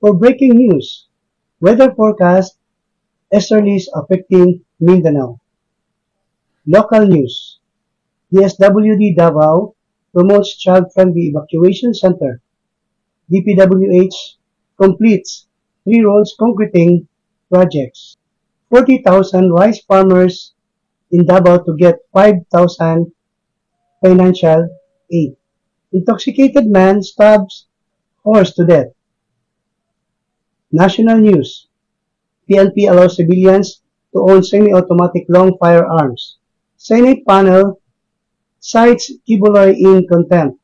For breaking news, weather forecast, easterlies affecting Mindanao. Local news, DSWD Davao promotes child-friendly evacuation center. DPWH completes 3 roads concreting projects. 40,000 rice farmers in Davao to get 5,000 financial aid. Intoxicated man stabs horse to death. National news. PNP allows civilians to own semi-automatic long firearms. Senate panel cites Kibuloy in contempt.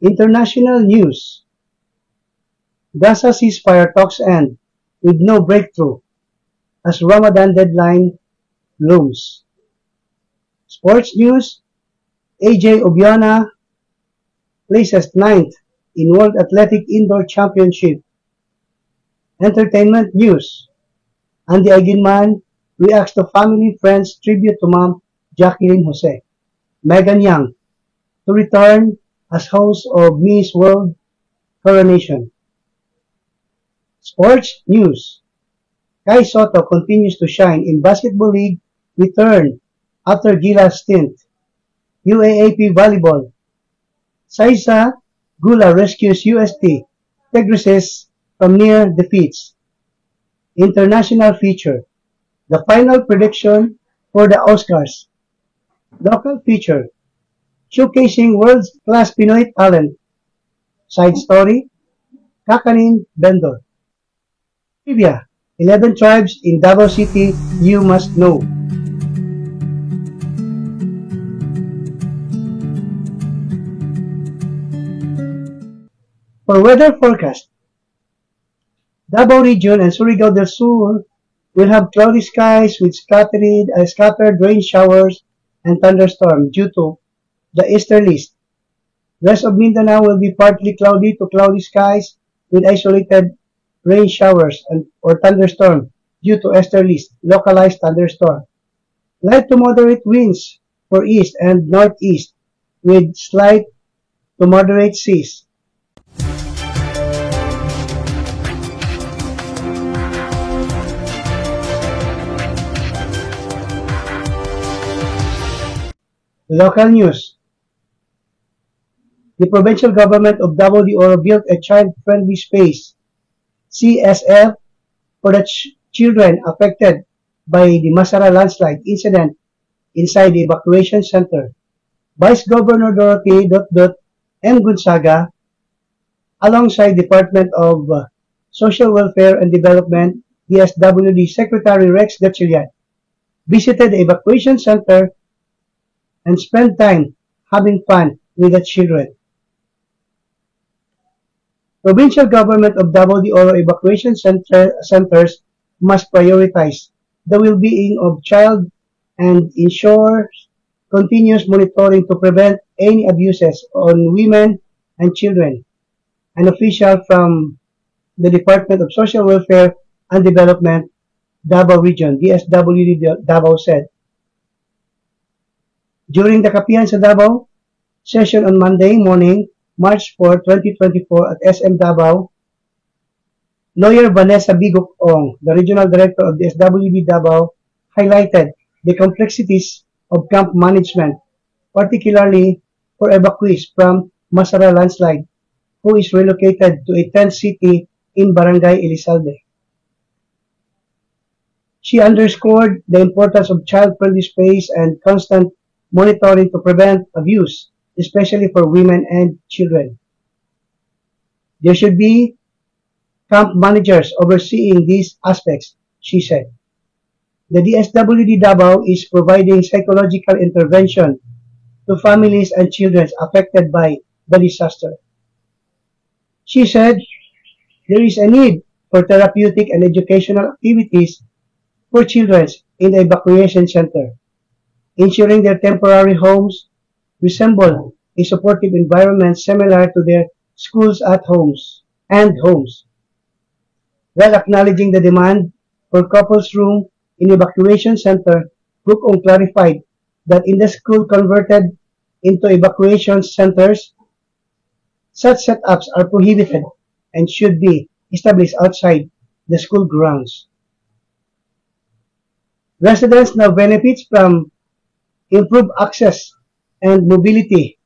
International news. Gaza ceasefire talks end with no breakthrough as Ramadan deadline looms. Sports news. AJ Obiona places 9th in World Athletic Indoor Championship. Entertainment news. Andy Eigenman reacts to family friends tribute to Mom Jacqueline Jose. Megan Young to return as host of Miss World Coronation. Sports news. Kai Soto continues to shine in Basketball League return after Gila's stint. UAAP Volleyball. Saisa Gula rescues UST Tigresses from near defeats. International feature. The final prediction for the Oscars. Local feature. Showcasing world-class Pinoy talent. Side story. Kakanin Bendor. Trivia. 11 tribes in Davao City you must know. For weather forecast, Davao Region and Surigao del Sur will have cloudy skies with scattered rain showers and thunderstorms due to the easterlies. Rest of Mindanao will be partly cloudy to cloudy skies with isolated rain showers or thunderstorm due to easterlies, localized thunderstorm. Light to moderate winds for east and northeast with slight to moderate seas. Local news. The provincial government of Davao de Oro built a child-friendly space, CSF, for the children affected by the Masara landslide incident inside the evacuation center. Vice Governor Dorothy M. Gonzaga, alongside Department of Social Welfare and Development, DSWD Secretary Rex Gatchalian, visited the evacuation center and spend time having fun with the children. Provincial government of Davao de Oro evacuation centers must prioritize the well-being of child and ensure continuous monitoring to prevent any abuses on women and children. An official from the Department of Social Welfare and Development, Davao Region, DSWD Davao said. During the Kapihan sa Davao session on Monday morning, March 4, 2024 at SM Davao, lawyer Vanessa Bigok-Ong, the regional director of the SWD Davao, highlighted the complexities of camp management, particularly for evacuees from Masara landslide, who is relocated to a tent city in Barangay Elizalde. She underscored the importance of child-friendly space and constant monitoring to prevent abuse, especially for women and children. There should be camp managers overseeing these aspects, she said. The DSWD Davao is providing psychological intervention to families and children affected by the disaster. She said there is a need for therapeutic and educational activities for children in the evacuation center, ensuring their temporary homes resemble a supportive environment similar to their schools at homes and homes. While acknowledging the demand for couples room in evacuation center, Bukong clarified that in the school converted into evacuation centers, such setups are prohibited and should be established outside the school grounds. Residents now benefit from improved access and mobility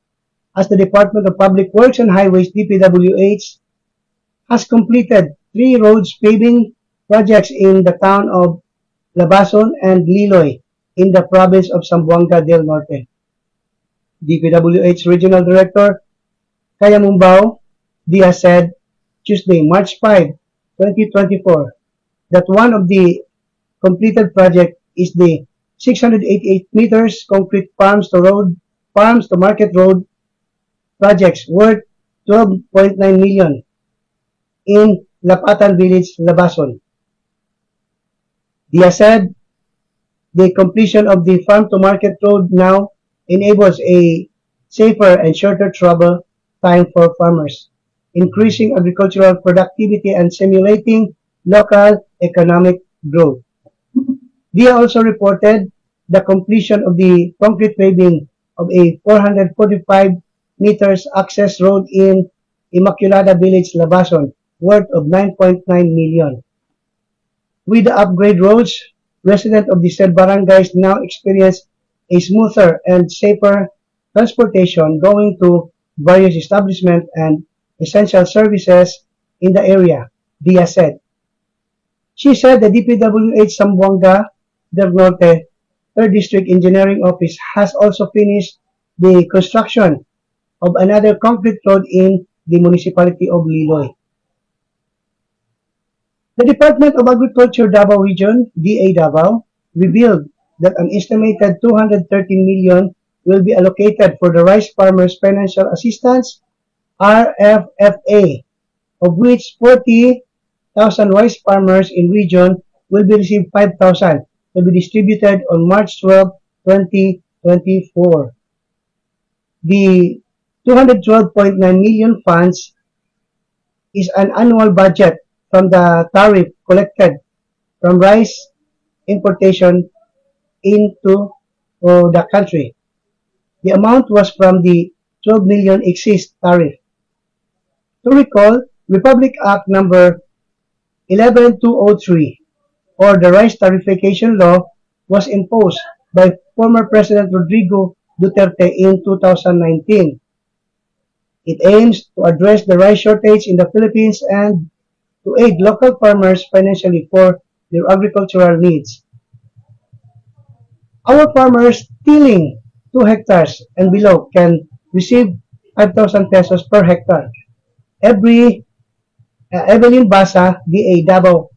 as the Department of Public Works and Highways DPWH has completed 3 roads paving projects in the town of Labason and Liloy in the province of Zamboanga del Norte. DPWH Regional Director Kayamumbao Diaz said Tuesday, March 5, 2024, that one of the completed projects is the 688 meters concrete farms to market road projects worth 12.9 million in Lapatan Village, Labason. Diaz said the completion of the farm to market road now enables a safer and shorter travel time for farmers, increasing agricultural productivity and stimulating local economic growth. Dia also reported the completion of the concrete paving of a 445 meters access road in Immaculada Village, Labason, worth of 9.9 million. With the upgrade roads, residents of the said barangays now experience a smoother and safer transportation going to various establishments and essential services in the area, Dia said. She said the DPWH Zamboanga del Norte 3rd District Engineering Office has also finished the construction of another concrete road in the municipality of Liloy. The Department of Agriculture Davao Region, DA Davao, revealed that an estimated 213 million will be allocated for the Rice Farmers Financial Assistance, RFFA, of which 40,000 rice farmers in region will be received 5,000 to be distributed on March 12, 2024. The 212.9 million funds is an annual budget from the tariff collected from rice importation into the country. The amount was from the 12 million excise tariff. To recall, Republic Act number 11203 or the Rice Tariffication Law was imposed by former President Rodrigo Duterte in 2019. It aims to address the rice shortage in the Philippines and to aid local farmers financially for their agricultural needs. Our farmers tilling 2 hectares and below can receive 5,000 pesos per hectare. Evelyn Basa, DA Davao,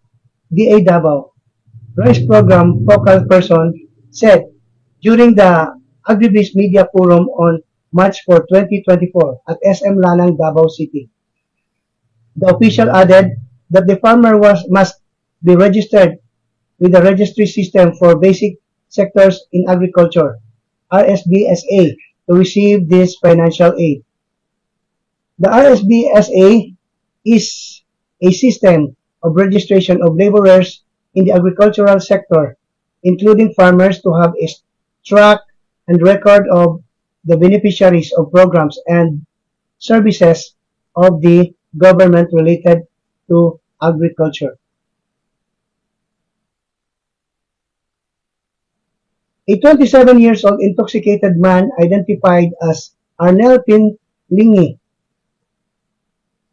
Rice Program focal person, said during the Agribiz Media Forum on March 4, 2024 at SM Lanang, Davao City. The official added that the farmer must be registered with the registry system for basic sectors in agriculture, RSBSA, to receive this financial aid. The RSBSA is a system of registration of laborers in the agricultural sector, including farmers, to have a track and record of the beneficiaries of programs and services of the government related to agriculture. A 27-year-old intoxicated man identified as Arnel Pinlingi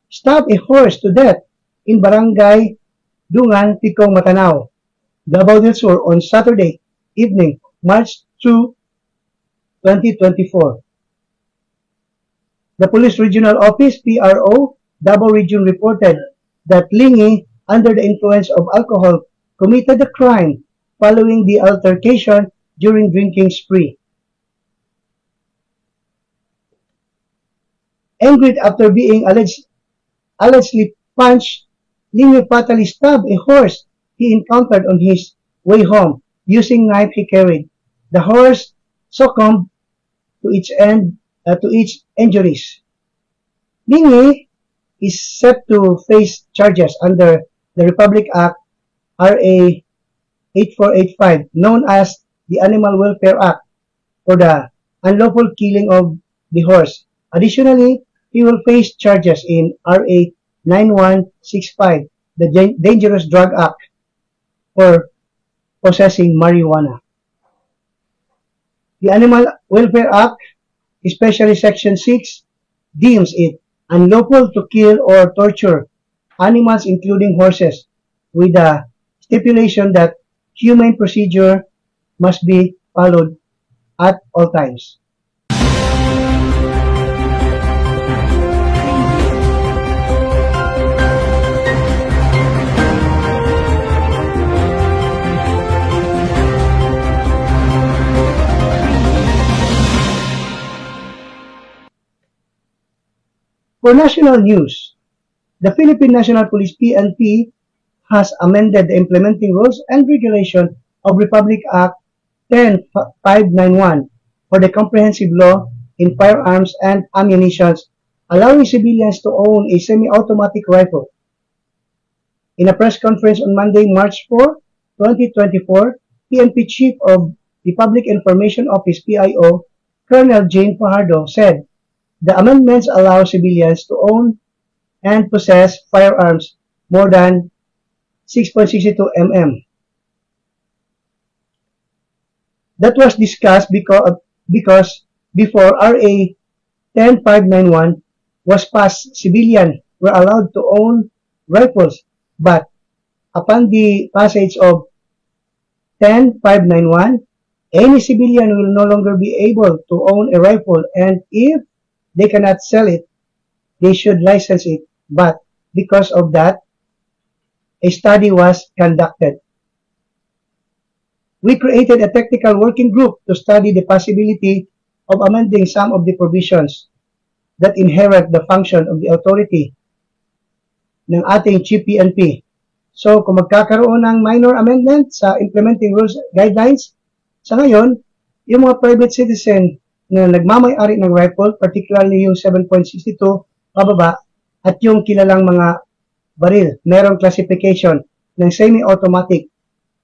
stabbed a horse to death in Barangay Dungan, Ticong, Matanao, Davao del Sur on Saturday evening, March 2, 2024. The Police Regional Office, PRO, Davao Region reported that Lingi, under the influence of alcohol, committed the crime following the altercation during drinking spree. Angered after being allegedly punched, Lingi fatally stabbed a horse he encountered on his way home using knife he carried. The horse succumbed to its injuries. Lingi is set to face charges under the Republic Act RA 8485, known as the Animal Welfare Act, for the unlawful killing of the horse. Additionally, he will face charges in RA 9165, the Dangerous Drug Act, for possessing marijuana. The Animal Welfare Act, especially Section 6, deems it unlawful to kill or torture animals including horses, with the stipulation that humane procedure must be followed at all times. For national news, the Philippine National Police PNP has amended the implementing rules and regulation of Republic Act 10591 for the comprehensive law in firearms and ammunition, allowing civilians to own a semi-automatic rifle. In a press conference on Monday, March 4, 2024, PNP Chief of the Public Information Office PIO, Colonel Jane Fajardo, said the amendments allow civilians to own and possess firearms more than 6.62 mm. That was discussed because before RA 10591 was passed, civilians were allowed to own rifles, but upon the passage of 10591, any civilian will no longer be able to own a rifle, and if they cannot sell it, they should license it. But because of that, a study was conducted. We created a technical working group to study the possibility of amending some of the provisions that inherit the function of the authority ng ating Chief PNP. So, kung magkakaroon ng minor amendment sa implementing rules guidelines, sa ngayon, yung mga private citizen na nagmamay-ari ng rifle, particularly yung 7.62 pababa, at yung kilalang mga baril, merong classification ng semi-automatic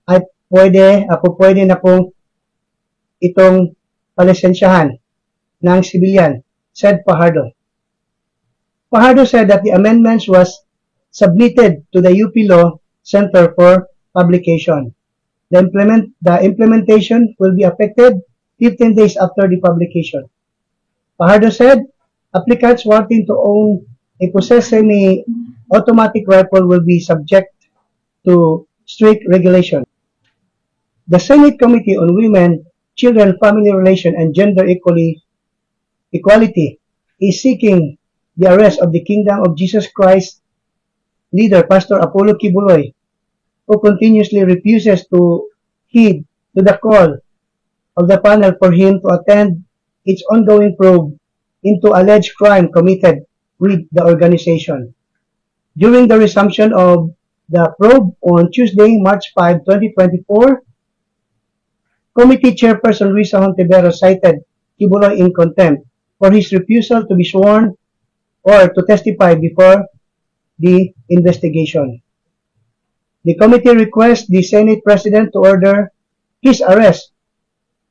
at pwede na pong itong palisensyahan ng civilian, said Fajardo. Fajardo said that the amendments was submitted to the UP Law Center for publication. The implementation will be effective 15 days after the publication. Fajardo said, applicants wanting to own a possessed semi-automatic rifle will be subject to strict regulation. The Senate Committee on Women, Children, Family Relations, and Gender Equality is seeking the arrest of the Kingdom of Jesus Christ leader, Pastor Apollo Kibuloy, who continuously refuses to heed to the call of the panel for him to attend its ongoing probe into alleged crime committed with the organization. During the resumption of the probe on Tuesday, March 5, 2024, Committee Chairperson Luisa Hontiveros cited Kibuloy in contempt for his refusal to be sworn or to testify before the investigation. The committee requests the Senate President to order his arrest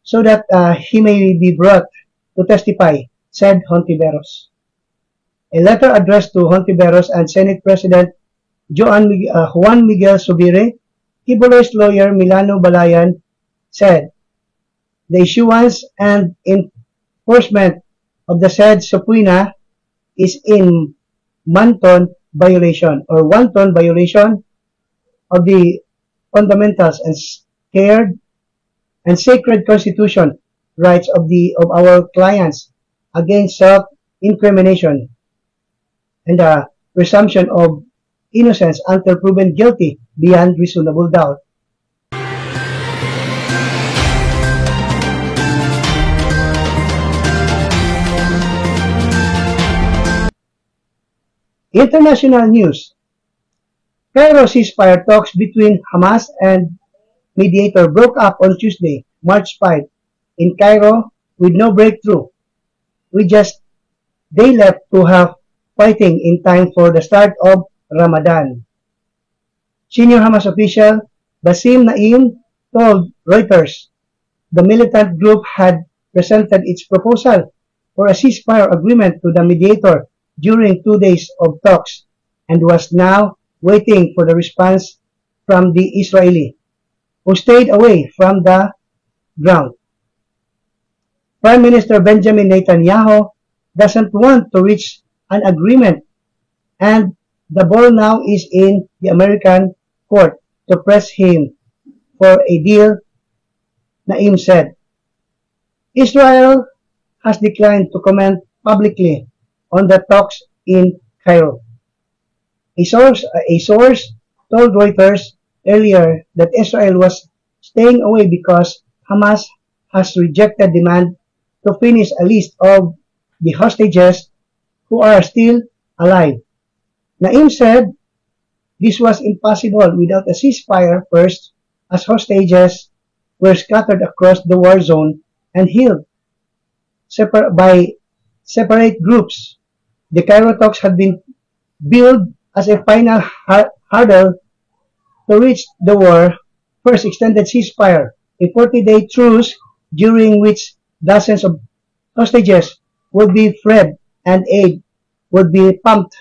so that he may be brought to testify, said Hontiveros. A letter addressed to Hontiveros and Senate President Juan Miguel Subire, Kibuloy's lawyer Milano Balayan, said the issuance and enforcement of the said subpoena is in wanton violation of the fundamentals and sacred constitution rights of our clients against self-incrimination and the presumption of innocence until proven guilty beyond reasonable doubt. International news. Cairo ceasefire talks between Hamas and mediator broke up on Tuesday, March 5, in Cairo with no breakthrough. They left to have fighting in time for the start of Ramadan. Senior Hamas official Basim Naim told Reuters the militant group had presented its proposal for a ceasefire agreement to the mediator during 2 days of talks and was now waiting for the response from the Israeli, who stayed away from the ground. Prime Minister Benjamin Netanyahu doesn't want to reach an agreement, and the ball now is in the American court to press him for a deal, Naim said. Israel has declined to comment publicly on the talks in Cairo. A source told Reuters earlier that Israel was staying away because Hamas has rejected demand to finish a list of the hostages who are still alive. Naim said this was impossible without a ceasefire first, as hostages were scattered across the war zone and held by separate groups. The Cairo talks had been billed as a final hurdle to reach the war first extended ceasefire, a 40-day truce during which dozens of hostages would be freed and aid would be pumped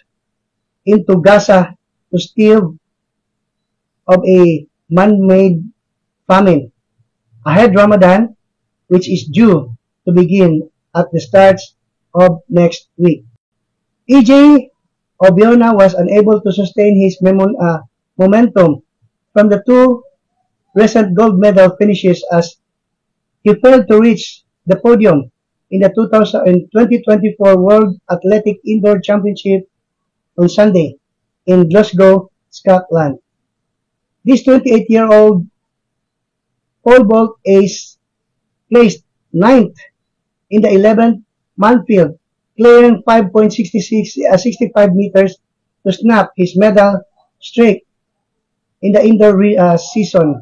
into Gaza to stave of a man-made famine ahead Ramadan, which is due to begin at the start of next week. EJ Obiona was unable to sustain his momentum from the two recent gold medal finishes as he failed to reach the podium in the 2024 World Athletic Indoor Championship on Sunday in Glasgow, Scotland. This 28-year-old pole vault ace placed ninth in the 11th man field, clearing 65 meters to snap his medal streak in the indoor season.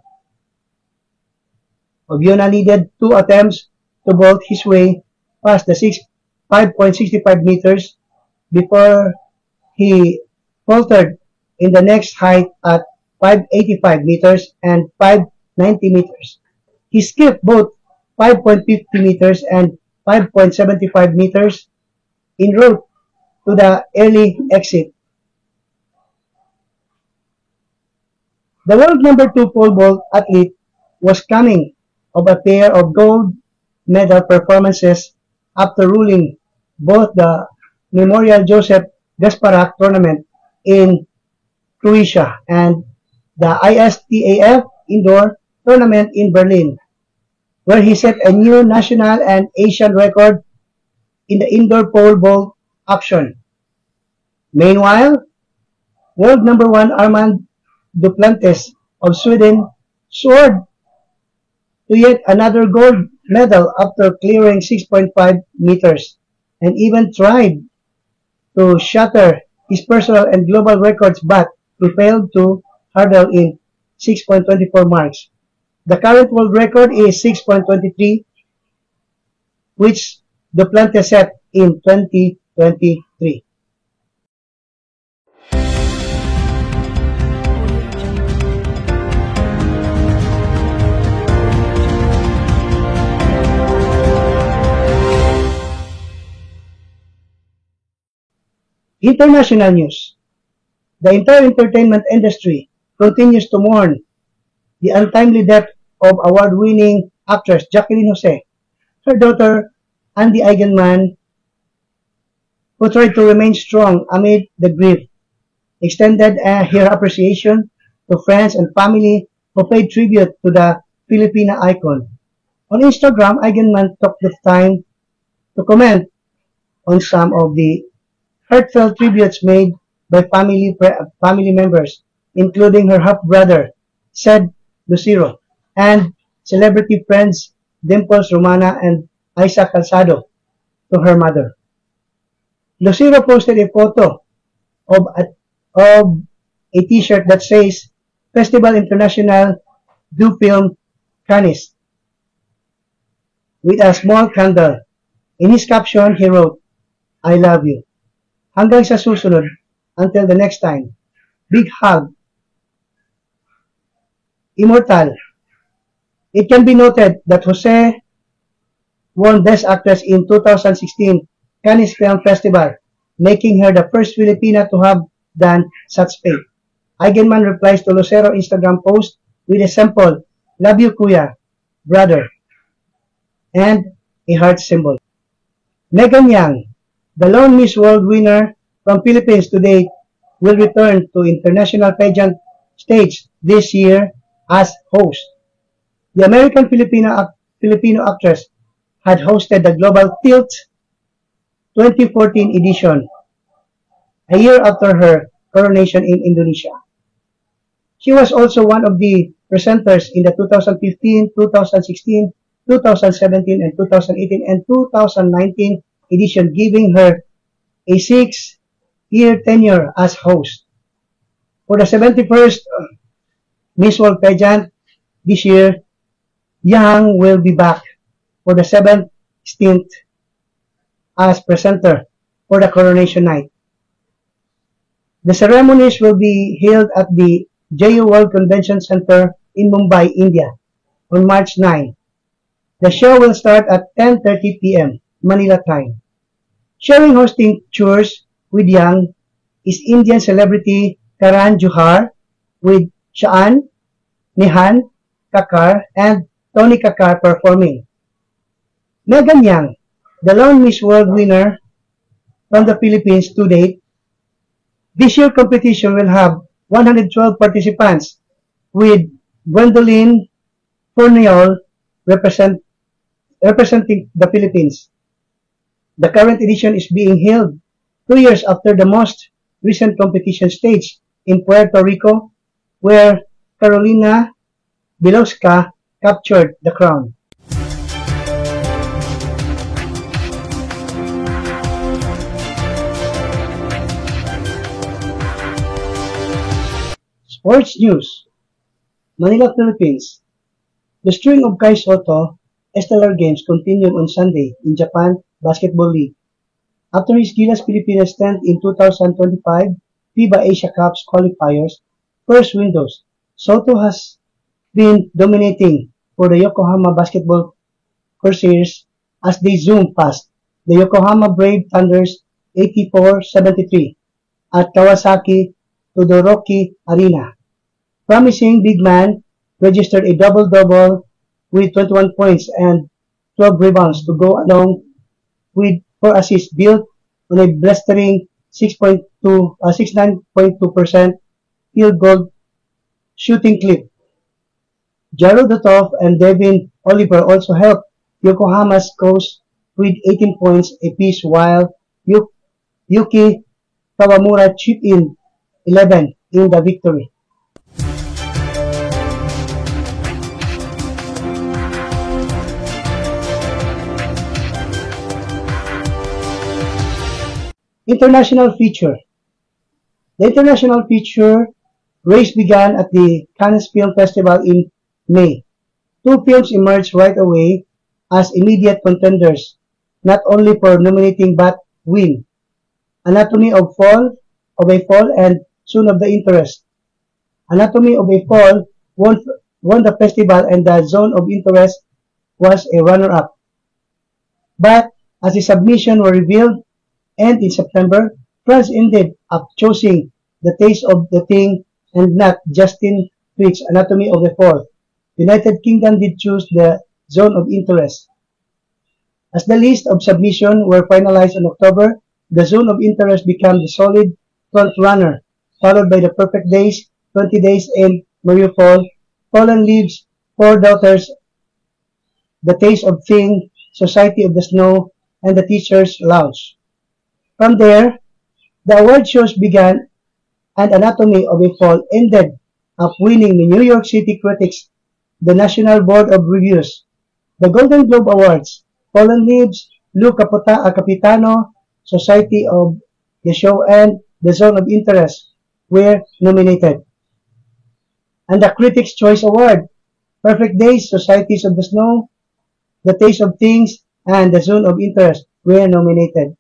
Obiona needed 2 attempts to vault his way past the 5.65 meters before he faltered in the next height at 5.85 meters and 5.90 meters. He skipped both 5.50 meters and 5.75 meters en route to the early exit. The world number 2 pole vault athlete was coming of a pair of gold medal performances after ruling both the Memorial Joseph Gasparak tournament in Croatia and the ISTAF indoor tournament in Berlin, where he set a new national and Asian record in the indoor pole vault action. Meanwhile, world number 1 Armand Duplantis of Sweden soared to yet another gold medal after clearing 6.5 meters and even tried to shatter his personal and global records, but he failed to hurdle in 6.24 marks. The current world record is 6.23, which Duplantis set in 2023. International news. The entire entertainment industry continues to mourn the untimely death of award-winning actress Jacqueline Jose. Her daughter, Andy Eigenman, who tried to remain strong amid the grief, extended her appreciation to friends and family who paid tribute to the Filipina icon. On Instagram, Eigenman took the time to comment on some of the heartfelt tributes made by family members, including her half-brother, Ced Lucero, and celebrity friends Dimples Romana and Isa Calzado to her mother. Lucero posted a photo of a t-shirt that says Festival International du Film Cannes with a small candle. In his caption, he wrote, "I love you. Hanggang sa susunod, until the next time. Big hug. Immortal." It can be noted that Jose won Best Actress in 2016 Cannes Film Festival, making her the first Filipina to have than such fate. Eigenman replies to Lucero Instagram post with a simple, "Love you kuya, brother," and a heart symbol. Megan Yang, the lone Miss World winner from Philippines to date, will return to international pageant stage this year as host. The American Filipino actress had hosted the Global Tilt 2014 edition, a year after her coronation in Indonesia. She was also one of the presenters in the 2015, 2016, 2017, and 2018 and 2019 edition, giving her a 6-year tenure as host. For the 71st Miss World pageant this year, Yang will be back for the 7th stint as presenter for the coronation night. The ceremonies will be held at the JU World Convention Center in Mumbai, India on March 9. The show will start at 10:30 p.m. Manila time. Sharing hosting chores with Yang is Indian celebrity Karan Johar, with Shaan, Nihan Kakkar, and Tony Kakkar performing. Megan Yang, the lone Miss World winner from the Philippines to date, this year's competition will have 112 participants, with Gwendolyn Forniol representing the Philippines. The current edition is being held 2 years after the most recent competition stage in Puerto Rico, where Carolina Bilowska captured the crown. Sports news. Manila, Philippines. The string of Kai Soto Stellar Games continued on Sunday in Japan Basketball League. After his Gilas Pilipinas stint in 2025 FIBA Asia Cups qualifiers first windows, Soto has been dominating for the Yokohama Basketball Corsairs as they zoom past the Yokohama Brave Thunder's 84-73 at Kawasaki Todoroki Arena. Promising big man registered a double-double with 21 points and 12 rebounds to go along with 4 assists, built on a blistering 69.2% field goal shooting clip. Jaro Dutov and Devin Oliver also helped Yokohama's cause with 18 points apiece, while Yuki Kawamura chipped in 11 in the victory. International feature. The international feature race began at the Cannes Film Festival in May. 2 films emerged right away as immediate contenders, not only for nominating but win. Anatomy of a Fall and Zone of the Interest. Anatomy of a Fall won the festival, and the Zone of Interest was a runner-up. But as the submissions were revealed, and in September, France ended up choosing The Taste of the Thing and not Justin Tweet's Anatomy of a Fall. United Kingdom did choose the Zone of Interest. As the list of submissions were finalized in October, the Zone of Interest became the solid front-runner, followed by The Perfect Days, 20 Days, and Mariupol, Fallen Leaves, Four Daughters, The Taste of Thing, Society of the Snow, and The Teacher's Lounge. From there, the award shows began, and Anatomy of a Fall ended up winning the New York City Critics, the National Board of Reviews, the Golden Globe Awards, Fallen Leaves, Lou Capitano, Society of the Show, and The Zone of Interest were nominated. And the Critics' Choice Award, Perfect Days, Societies of the Snow, The Taste of Things, and The Zone of Interest were nominated.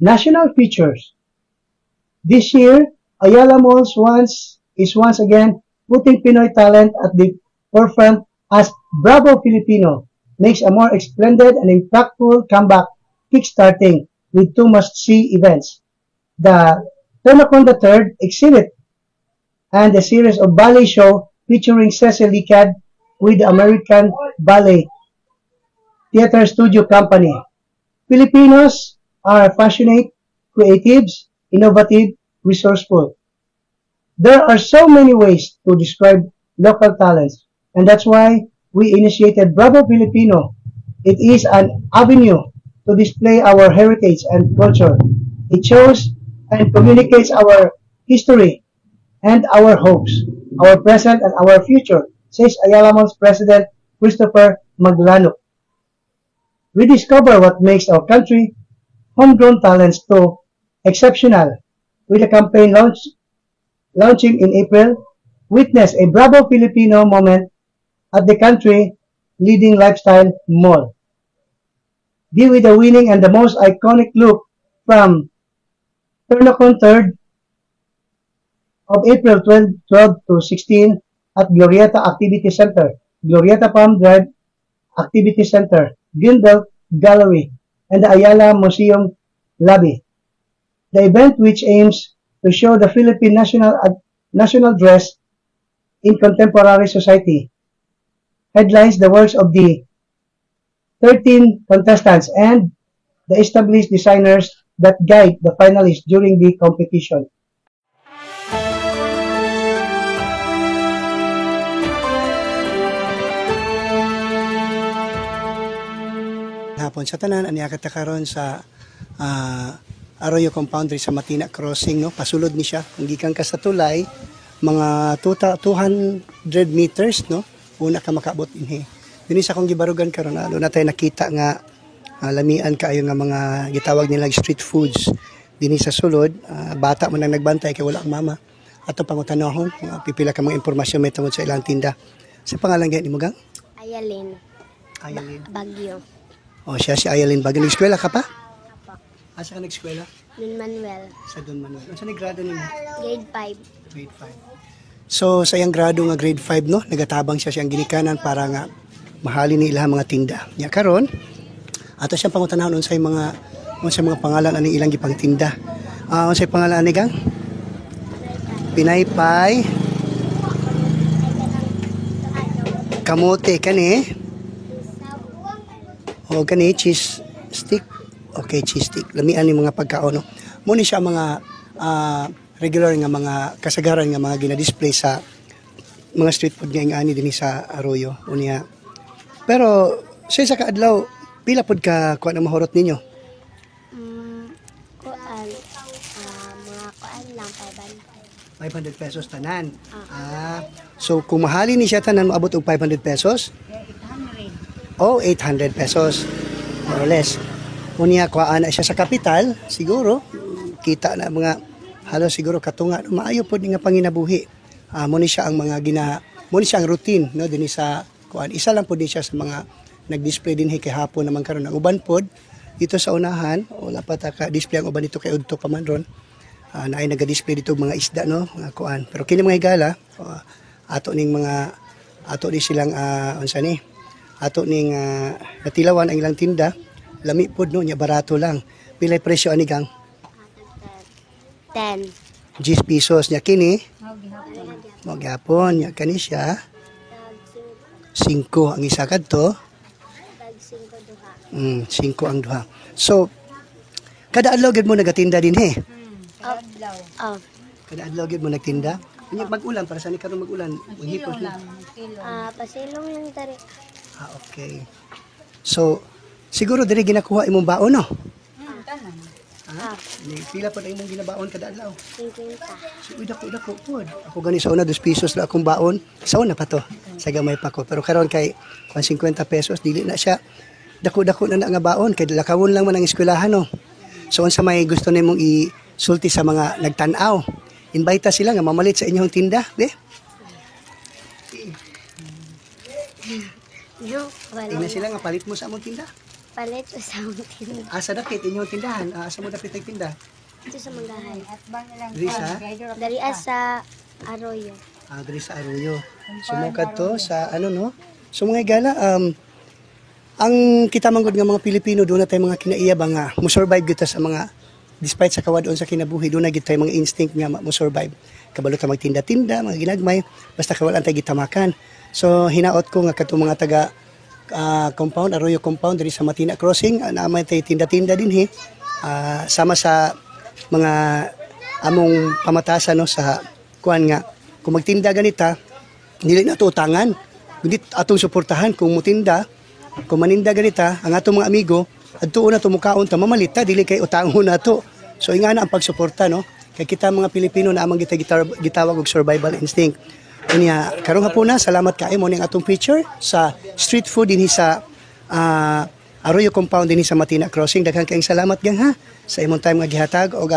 National features. This year, Ayala Malls is once again putting Pinoy talent at the forefront as Bravo Filipino makes a more splendid and impactful comeback, kickstarting with two must-see events: the Tonacon III exhibit and a series of ballet show featuring Cecil Licad with the American Ballet Theater Studio Company. Filipinos are passionate, creatives, innovative, resourceful. There are so many ways to describe local talents, and that's why we initiated Bravo Filipino. It is an avenue to display our heritage and culture. It shows and communicates our history and our hopes, our present and our future, says Ayala Malls President Christopher Maglano. We discover what makes our country, homegrown talents too, exceptional. With a campaign launching in April, witness a Bravo Filipino moment at the country leading lifestyle mall. Be with the winning and the most iconic look from Turnacon 3rd of April 12 to 16 at Glorieta Activity Center, Glorieta Palm Drive Activity Center, Greenbelt Gallery, and the Ayala Museum Lobby. The event, which aims to show the Philippine national dress in contemporary society, headlines the works of the 13 contestants and the established designers that guide the finalists during the competition. Hapon sa tanan aniya katakaron sa Arroyo Compound sa Matina Crossing, no, pasulod ni siya kung gikan ka sa tulay mga 200 meters, no, una ka makabot inhi dinhi sa akong gibarugan karon na tayo nakita nga lamian kaayo nga mga gitawag nila street foods dinhi sa sulod. Bata man ang nagbantay kay wala ang mama ato pangutanahon pipila ka mga impormasyon may tungod sa ilang tinda. Sa pangalan gyud nimo gang? Ayalin. Bagyo. O siya si Ayalin Bagyo. Nag-eskwela ka pa? Apo. Asa ka nag-eskwela? Don Manuel. Sa Don Manuel. Ano sa nag-grado nimo? Grade 5. Grade 5. So sa iyang grado nga grade 5, no, nagatabang siya siyang ginikanan para nga mahalin ni ilang mga tinda. Nya karon ato siyang pangutanahon unsay mga pangalan ani ilang gipang tinda. Unsay pangalan ani gang? Pinaypay. Kamote kani. O kani cheese stick. Okay, cheese stick. Lamian ni mga pagkaon, no. Mo ni siya mga regular nga mga kasagaran nga mga gina-display sa mga street food nga ani dinhi sa Arroyo unya. Pero sa kaadlaw pila pod ka kuan ang mahurot ninyo? Mga kuan lang 500 pesos tanan. So kung mahalin ni siya tanan moabot og 500 pesos? 800. Oh, 800 pesos. More or less. Unya kuan na siya sa kapital, siguro kita na mga halos siguro katunga maayo pod nga panginabuhi. Mo ni siya ang mga mo ni siya ang routine, no, dinhi sa kuan. Isa lang pod ni siya sa mga nag-display dinhi kay hapon naman karon ang uban pod dito sa unahan. Wala pa ta ka display ang uban dito kay udto pa man ron. Naay naga-display dito mga isda, no, nga kuan. Pero kini mga higala ato ni silang unsa ni? Ato ning natilawan ang ilang tinda. Lami pod, no, nya barato lang. Pilay presyo ani gang? 10. 10 pesos nya kini. Mo gyapon nya kani siya 5 ang isa kadto. 5 ang duha. So kada adlaw gid mo nagatinda dinhi. Kada adlaw gid mo nagtinda. Unya mag-ulan para sa ni karon mag-ulan. Maghipos na. Pasilong lang tari. Okay. So siguro diri ginakuha imong baon, no? Pila pa na imong ginabaon kada adlaw? 50. Uy, dako po. Ako gani sa una 2 pesos na akong baon. Sa una pa to. Sa gamay pa ko. Pero karon kay 50 pesos dili na siya. Dako na nga baon kay lakawon lang man ang eskwelahan, no. So unsa may gusto nimong isulti sa mga nagtan-aw? Invite sila nga mamalit sa inyong tinda, be? No, wala. Tingnan sila nga palit mo sa among tinda. Palit o sa among tinda. Sa dapit inyong tindahan, asa mo dapit ang tinda? Ito sa Manggahay. Diri sa? Dari sa Arroyo. diri sa Arroyo. So mo kadto sa ano no. So mga igala ang kita manggod nga mga Pilipino doon na tayo mga kinaiyabang nga mo survive kita sa mga despite sa kawadon sa kinabuhi doon na gid tayo mga instinct nga mo survive. Kabalo ta magtinda-tinda, mga ginagmay, basta kawalan tayo gitamakan. So hinaot ko nga kadto mga taga compound, Arroyo compound diri sa Matina Crossing, naamay tayo tinda-tinda din sama sa mga among pamatasan no sa kuan nga kung magtinda ganita dili na to utangan kundi atong suportahan kung mutinda kung maninda ganita ang atong mga amigo adto na tumukaon ta mamalita dili kay utangon nato so ingana ang pagsuporta no kay kita mga Pilipino na amang gitawag og survival instinct unya karong hapuna salamat kay mo ning atong feature sa street food dinhi sa Arroyo compound dinhi sa Matina Crossing daghang kayong salamat gang ha sa imong time nga gihatag og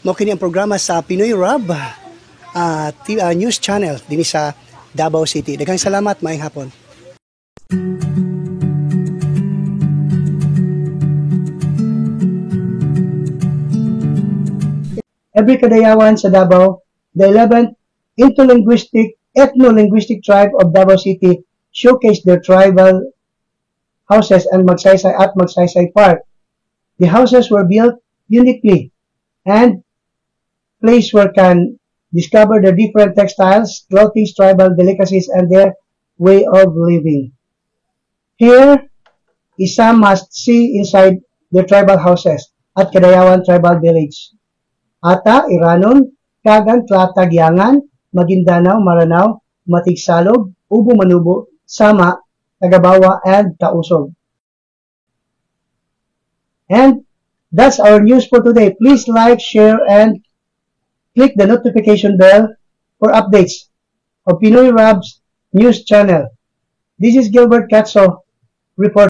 mo kini ang programa sa Pinoy Rab news channel dinhi sa Davao City. Daghang salamat, maayong hapon. Every Kadayawan sa Davao, the 11th ethno-linguistic tribe of Davao City showcased their tribal houses and Magsaysay at Magsaysay Park. The houses were built uniquely and place where can discover the different textiles, clothing, tribal delicacies, and their way of living. Here is some must-see inside their tribal houses at Kadayawan Tribal Village. Ata, Iranon, Kagan, Tlata, Giangan, Maguindanao, Maranao, Matigsalog, Ubo, Manubo, Sama, Tagabawa, and Tausog. And that's our news for today. Please like, share, and click the notification bell for updates of Pinoy Rab's news channel. This is Gilbert Katso, reporting.